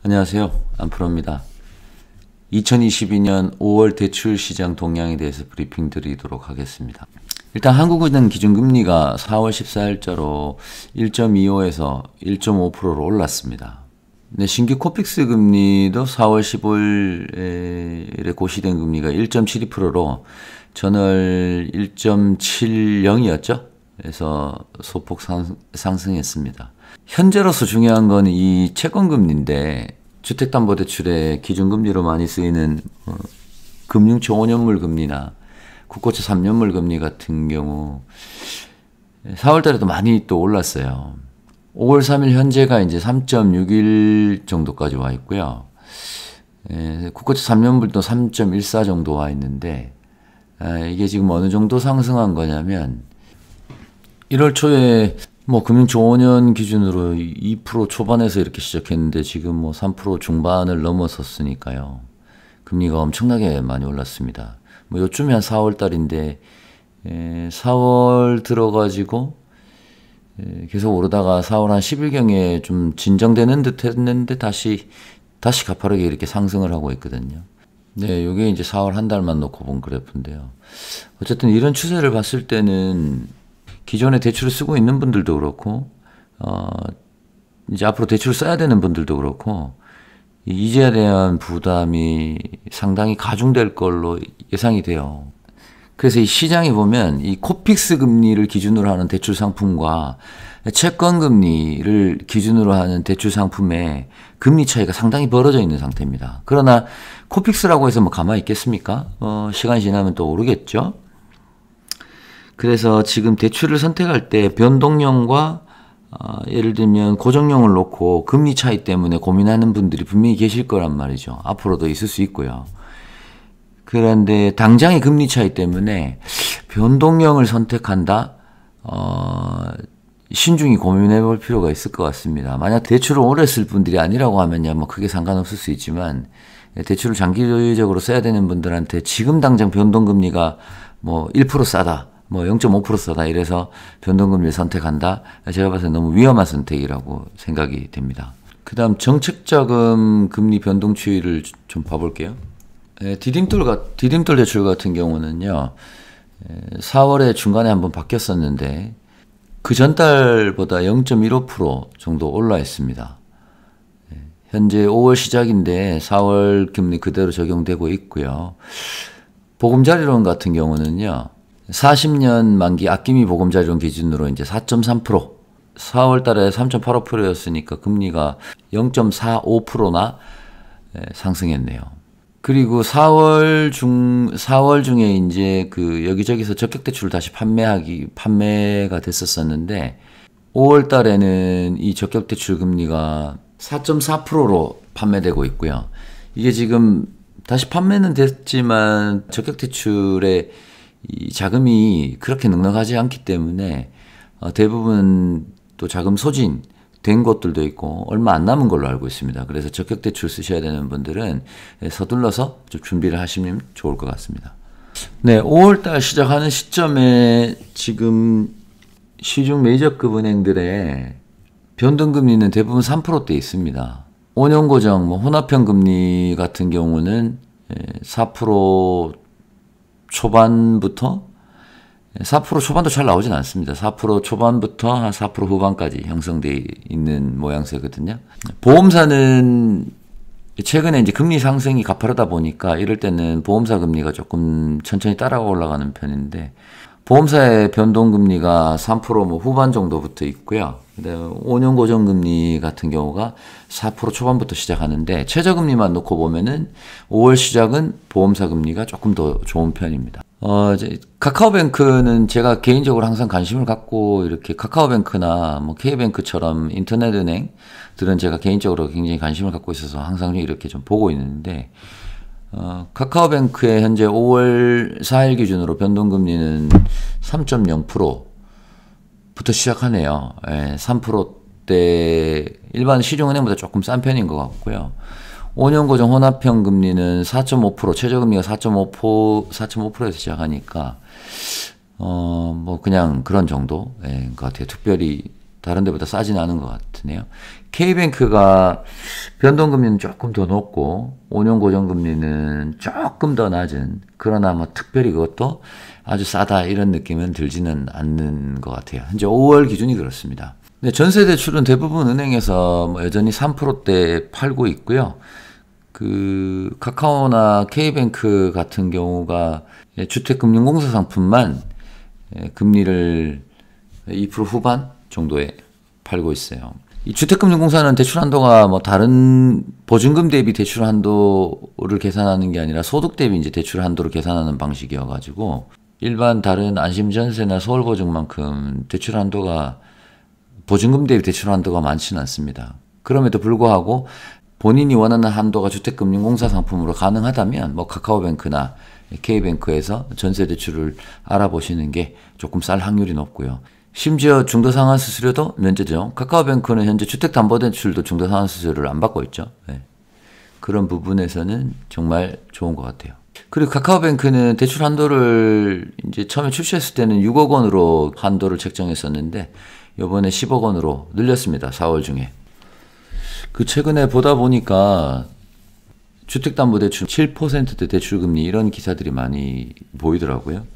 안녕하세요. 안프로입니다. 2022년 5월 대출 시장 동향에 대해서 브리핑 드리도록 하겠습니다. 일단 한국은행 기준금리가 4월 14일자로 1.25에서 1.5%로 올랐습니다. 네, 신규 코픽스 금리도 4월 15일에 고시된 금리가 1.72%로 전월 1.70이었죠. 그래서 소폭 상승했습니다. 현재로서 중요한 건 이 채권금리인데 주택담보대출의 기준금리로 많이 쓰이는 금융초 5년물 금리나 국고채 3년물 금리 같은 경우 4월 달에도 많이 또 올랐어요. 5월 3일 현재가 이제 3.61 정도까지 와 있고요. 국고채 3년물도 3.14 정도 와 있는데 이게 지금 어느 정도 상승한 거냐면 1월 초에 금융초 5년 기준으로 2% 초반에서 이렇게 시작했는데 지금 3% 중반을 넘어섰으니까요. 금리가 엄청나게 많이 올랐습니다. 요쯤이 한 4월 달인데 4월 들어가지고 계속 오르다가 4월 한 10일경에 좀 진정되는 듯 했는데 다시 가파르게 이렇게 상승을 하고 있거든요. 네, 요게 이제 4월 한 달만 놓고 본 그래프인데요. 어쨌든 이런 추세를 봤을 때는 기존에 대출을 쓰고 있는 분들도 그렇고, 이제 앞으로 대출을 써야 되는 분들도 그렇고, 이자에 대한 부담이 상당히 가중될 걸로 예상이 돼요. 그래서 이 시장에 보면 이 코픽스 금리를 기준으로 하는 대출 상품과 채권 금리를 기준으로 하는 대출 상품의 금리 차이가 상당히 벌어져 있는 상태입니다. 그러나 코픽스라고 해서 가만히 있겠습니까? 시간이 지나면 또 오르겠죠? 그래서 지금 대출을 선택할 때 변동령과 예를 들면 고정령을 놓고 금리 차이 때문에 고민하는 분들이 분명히 계실 거란 말이죠. 앞으로도 있을 수 있고요. 그런데 당장의 금리 차이 때문에 변동령을 선택한다? 신중히 고민해 볼 필요가 있을 것 같습니다. 만약 대출을 오래 쓸 분들이 아니라고 하면요, 크게 상관없을 수 있지만, 대출을 장기적으로 써야 되는 분들한테 지금 당장 변동금리가 1% 싸다. 0.5% 싸다 이래서 변동금리를 선택한다. 제가 봐서 너무 위험한 선택이라고 생각이 됩니다. 그 다음 정책자금 금리 변동 추이를 좀 봐볼게요. 디딤돌 대출 같은 경우는요. 4월에 중간에 한번 바뀌었었는데 그 전달보다 0.15% 정도 올라 있습니다. 현재 5월 시작인데 4월 금리 그대로 적용되고 있고요. 보금자리론 같은 경우는요. 40년 만기 아낌이 보금자리론 기준으로 이제 4.3%, 4월 달에 3.85%였으니까 금리가 0.45%나 상승했네요. 그리고 4월 중에 이제 여기저기서 적격대출을 다시 판매가 됐었었는데 5월 달에는 이 적격대출 금리가 4.4%로 판매되고 있고요. 이게 지금 다시 판매는 됐지만 적격대출의 이 자금이 그렇게 넉넉하지 않기 때문에 대부분 또 자금 소진된 곳들도 있고 얼마 안 남은 걸로 알고 있습니다. 그래서 적격대출 쓰셔야 되는 분들은 서둘러서 좀 준비를 하시면 좋을 것 같습니다. 네, 5월달 시작하는 시점에 지금 시중 메이저급 은행들의 변동금리는 대부분 3%대 있습니다. 5년 고정, 혼합형 금리 같은 경우는 4% 초반부터 4% 초반도 잘 나오진 않습니다. 4% 초반부터 한 4% 후반까지 형성되어 있는 모양새거든요. 보험사는 최근에 이제 금리 상승이 가파르다 보니까 이럴 때는 보험사 금리가 조금 천천히 따라가 올라가는 편인데 보험사의 변동금리가 3% 후반 정도부터 있고요. 5년 고정금리 같은 경우가 4% 초반부터 시작하는데 최저금리만 놓고 보면은 5월 시작은 보험사 금리가 조금 더 좋은 편입니다. 이제 카카오뱅크는 제가 개인적으로 항상 관심을 갖고 이렇게 카카오뱅크나 K뱅크처럼 인터넷은행들은 제가 개인적으로 굉장히 관심을 갖고 있어서 항상 이렇게 좀 보고 있는데 카카오뱅크의 현재 5월 4일 기준으로 변동금리는 3.0%부터 시작하네요. 3%대 일반 시중은행보다 조금 싼 편인 것 같고요. 5년 고정 혼합형 금리는 4.5%, 최저금리가 4.5%에서 시작하니까, 그냥 그런 정도, 것 같아요. 특별히 다른 데보다 싸진 않은 것 같으네요. K뱅크가 변동금리는 조금 더 높고 5년 고정금리는 조금 더 낮은, 그러나 뭐 특별히 그것도 아주 싸다 이런 느낌은 들지는 않는 것 같아요. 현재 5월 기준이 그렇습니다. 근데 전세 대출은 대부분 은행에서 뭐 여전히 3%대 팔고 있고요. 그 카카오나 K뱅크 같은 경우가 주택금융공사 상품만 금리를 2% 후반 정도에 팔고 있어요. 이 주택금융공사는 대출 한도가 뭐 다른 보증금 대비 대출 한도를 계산하는 게 아니라 소득 대비 이제 대출 한도를 계산하는 방식이어가지고 일반 다른 안심전세나 서울보증만큼 대출 한도가 보증금 대비 대출 한도가 많지는 않습니다. 그럼에도 불구하고 본인이 원하는 한도가 주택금융공사 상품으로 가능하다면 뭐 카카오뱅크나 K뱅크에서 전세 대출을 알아보시는 게 조금 쌀 확률이 높고요. 심지어 중도상환수수료도 면제죠. 카카오뱅크는 현재 주택담보대출도 중도상환수수료를 안 받고 있죠. 네. 그런 부분에서는 정말 좋은 것 같아요. 그리고 카카오뱅크는 대출 한도를 이제 처음에 출시했을 때는 6억 원으로 한도를 책정했었는데 이번에 10억 원으로 늘렸습니다. 4월 중에. 그 최근에 보다 보니까 주택담보대출 7%대 대출금리 이런 기사들이 많이 보이더라고요.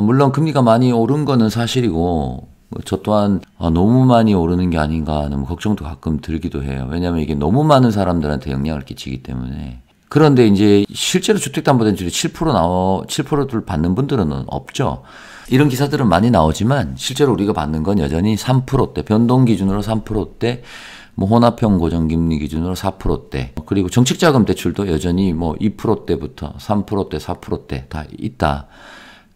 물론 금리가 많이 오른 거는 사실이고 저 또한 너무 많이 오르는 게 아닌가 하는 걱정도 가끔 들기도 해요. 왜냐하면 이게 너무 많은 사람들한테 영향을 끼치기 때문에. 그런데 이제 실제로 주택담보대출이 7%를 받는 분들은 없죠. 이런 기사들은 많이 나오지만 실제로 우리가 받는 건 여전히 3%대, 변동 기준으로 3%대, 뭐 혼합형 고정금리 기준으로 4%대, 그리고 정책자금 대출도 여전히 뭐 2%대부터 3%대, 4%대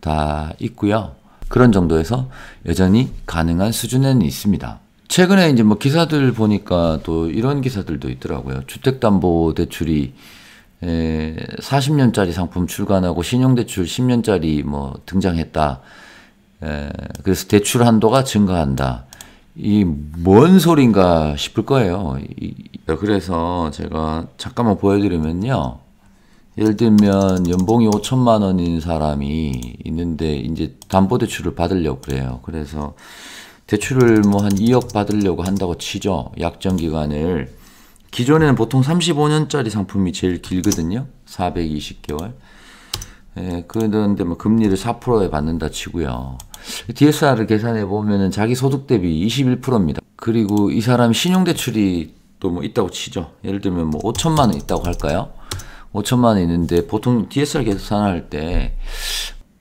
다 있고요. 그런 정도에서 여전히 가능한 수준에는 있습니다. 최근에 이제 뭐 기사들 보니까 또 이런 기사들도 있더라고요. 주택담보대출이 40년짜리 상품 출간하고 신용대출 10년짜리 뭐 등장했다. 그래서 대출 한도가 증가한다. 이 뭔 소린가 싶을 거예요. 그래서 제가 잠깐만 보여드리면요. 예를 들면 연봉이 5천만 원인 사람이 있는데 이제 담보대출을 받으려고 그래요. 그래서 대출을 뭐 한 2억 받으려고 한다고 치죠. 약정기간을. 기존에는 보통 35년짜리 상품이 제일 길거든요. 420개월. 그런데 뭐 금리를 4%에 받는다 치고요. DSR을 계산해 보면은 자기 소득 대비 21%입니다. 그리고 이 사람이 신용대출이 또 뭐 있다고 치죠. 예를 들면 뭐 5천만 원 있다고 할까요? 5천만 원 있는데 보통 DSR 계산할 때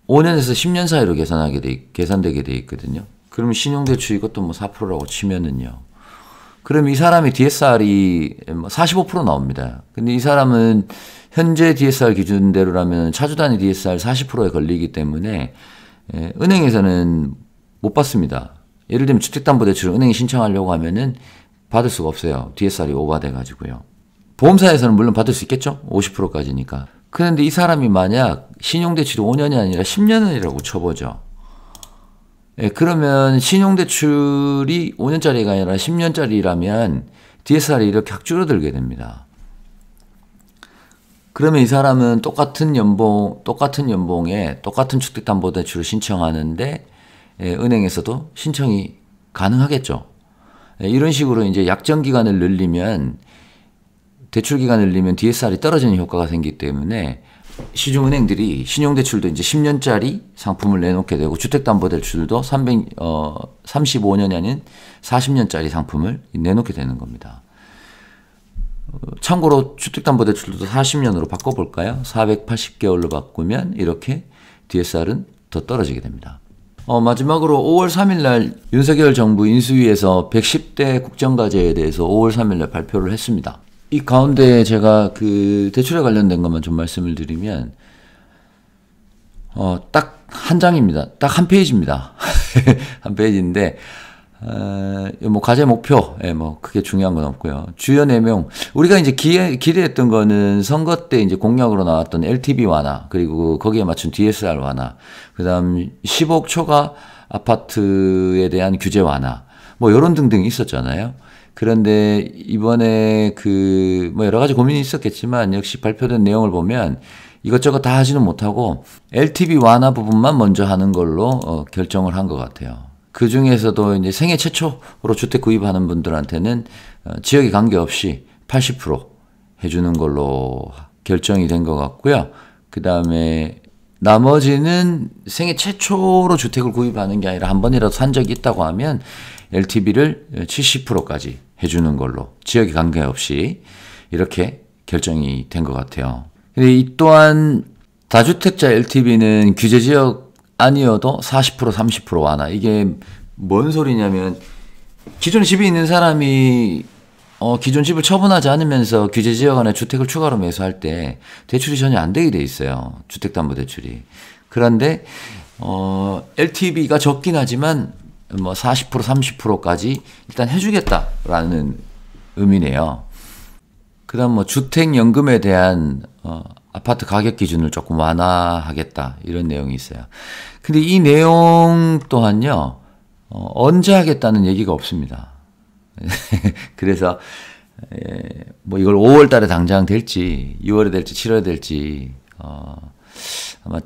5년에서 10년 사이로 계산되게 돼 있거든요. 그러면 신용대출 이것도 뭐 4%라고 치면은요. 그럼 이 사람이 DSR이 45% 나옵니다. 근데 이 사람은 현재 DSR 기준대로라면 차주 단위 DSR 40%에 걸리기 때문에 은행에서는 못 받습니다. 예를 들면 주택담보대출을 은행이 신청하려고 하면은 받을 수가 없어요. DSR이 오버돼 가지고요. 보험사에서는 물론 받을 수 있겠죠? 50%까지니까. 그런데 이 사람이 만약 신용대출이 5년이 아니라 10년이라고 쳐보죠. 그러면 신용대출이 5년짜리가 아니라 10년짜리라면 DSR이 이렇게 확 줄어들게 됩니다. 그러면 이 사람은 똑같은 연봉에 똑같은 주택담보대출을 신청하는데 은행에서도 신청이 가능하겠죠. 이런 식으로 이제 약정기간을 늘리면 대출기간을 늘리면 DSR이 떨어지는 효과가 생기기 때문에 시중은행들이 신용대출도 이제 10년짜리 상품을 내놓게 되고 주택담보대출도 35년이 아닌 40년짜리 상품을 내놓게 되는 겁니다. 참고로 주택담보대출도 40년으로 바꿔볼까요? 480개월로 바꾸면 이렇게 DSR은 더 떨어지게 됩니다. 마지막으로 5월 3일 날 윤석열 정부 인수위에서 110대 국정과제에 대해서 5월 3일 날 발표를 했습니다. 이 가운데 제가 그 대출에 관련된 것만 좀 말씀을 드리면 딱 한 장입니다. 딱 한 페이지입니다. 한 페이지인데 뭐 과제 목표, 뭐 크게 중요한 건 없고요. 주요 내용 우리가 이제 기대했던 거는 선거 때 이제 공약으로 나왔던 LTV 완화, 그리고 거기에 맞춘 DSR 완화, 그다음 10억 초과 아파트에 대한 규제 완화, 뭐 이런 등등 있었잖아요. 그런데 이번에 뭐 여러 가지 고민이 있었겠지만 역시 발표된 내용을 보면 이것저것 다 하지는 못하고 LTV 완화 부분만 먼저 하는 걸로 결정을 한 것 같아요. 그 중에서도 이제 생애 최초로 주택 구입하는 분들한테는 지역에 관계없이 80% 해주는 걸로 결정이 된 것 같고요. 그 다음에 나머지는 생애 최초로 주택을 구입하는 게 아니라 한 번이라도 산 적이 있다고 하면 LTV를 70%까지 해주는 걸로 지역에 관계없이 이렇게 결정이 된 것 같아요. 근데 이 또한 다주택자 LTV는 규제 지역 아니어도 40% 30% 완화. 이게 뭔 소리냐면 기존에 집이 있는 사람이 기존 집을 처분하지 않으면서 규제 지역 안에 주택을 추가로 매수할 때 대출이 전혀 안 되게 돼 있어요. 주택담보대출이. 그런데 LTV가 적긴 하지만 뭐 40% 30%까지 일단 해주겠다라는 의미네요. 그다음 뭐 주택연금에 대한 아파트 가격 기준을 조금 완화하겠다 이런 내용이 있어요. 근데 이 내용 또한요 언제 하겠다는 얘기가 없습니다. 그래서 뭐 이걸 5월 달에 당장 될지 6월에 될지 7월에 될지 아마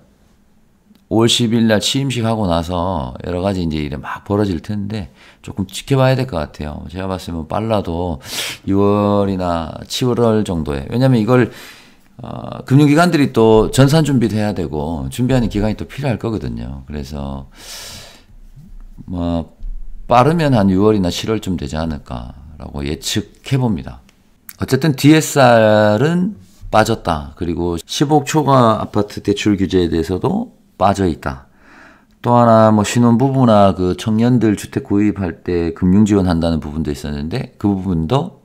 5월 10일 날 취임식 하고 나서 여러 가지 이제 일이 막 벌어질 텐데 조금 지켜봐야 될 것 같아요. 제가 봤을 때 빨라도 6월이나 7월 정도에. 왜냐면 이걸 금융기관들이 또 전산 준비도 해야 되고 준비하는 기간이 또 필요할 거거든요. 그래서 뭐 빠르면 한 6월이나 7월쯤 되지 않을까라고 예측해 봅니다. 어쨌든 DSR은 빠졌다. 그리고 10억 초과 아파트 대출 규제에 대해서도 빠져 있다. 또 하나 뭐 신혼부부나 그 청년들 주택 구입할 때 금융 지원한다는 부분도 있었는데 그 부분도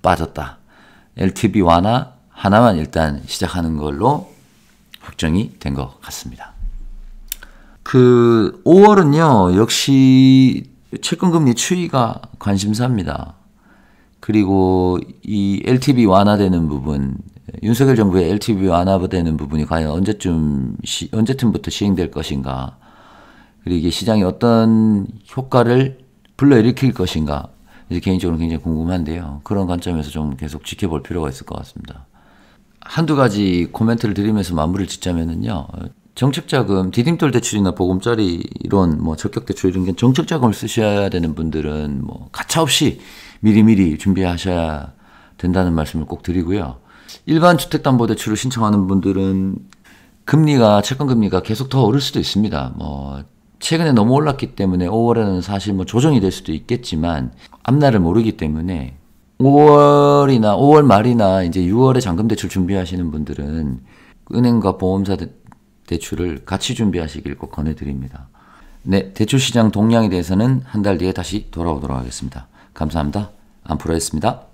빠졌다. LTV 완화 하나만 일단 시작하는 걸로 확정이 된 것 같습니다. 그 5월은요 역시 채권금리 추이가 관심사입니다. 그리고 이 LTV 완화되는 부분, 윤석열 정부의 LTV 완화되는 부분이 과연 언제쯤부터 시행될 것인가, 그리고 이게 시장에 어떤 효과를 불러일으킬 것인가, 개인적으로 굉장히 궁금한데요. 그런 관점에서 좀 계속 지켜볼 필요가 있을 것 같습니다. 한두 가지 코멘트를 드리면서 마무리를 짓자면은요. 정책자금, 디딤돌 대출이나 보금자리 이런 뭐 적격대출 이런 게 정책자금을 쓰셔야 되는 분들은 뭐 가차없이 미리미리 준비하셔야 된다는 말씀을 꼭 드리고요. 일반 주택담보대출을 신청하는 분들은 채권금리가 계속 더 오를 수도 있습니다. 뭐 최근에 너무 올랐기 때문에 5월에는 사실 뭐 조정이 될 수도 있겠지만 앞날을 모르기 때문에 5월 말이나 이제 6월에 잔금대출 준비하시는 분들은 은행과 보험사 대출을 같이 준비하시길 꼭 권해드립니다. 네, 대출시장 동향에 대해서는 한 달 뒤에 다시 돌아오도록 하겠습니다. 감사합니다. 안프로였습니다.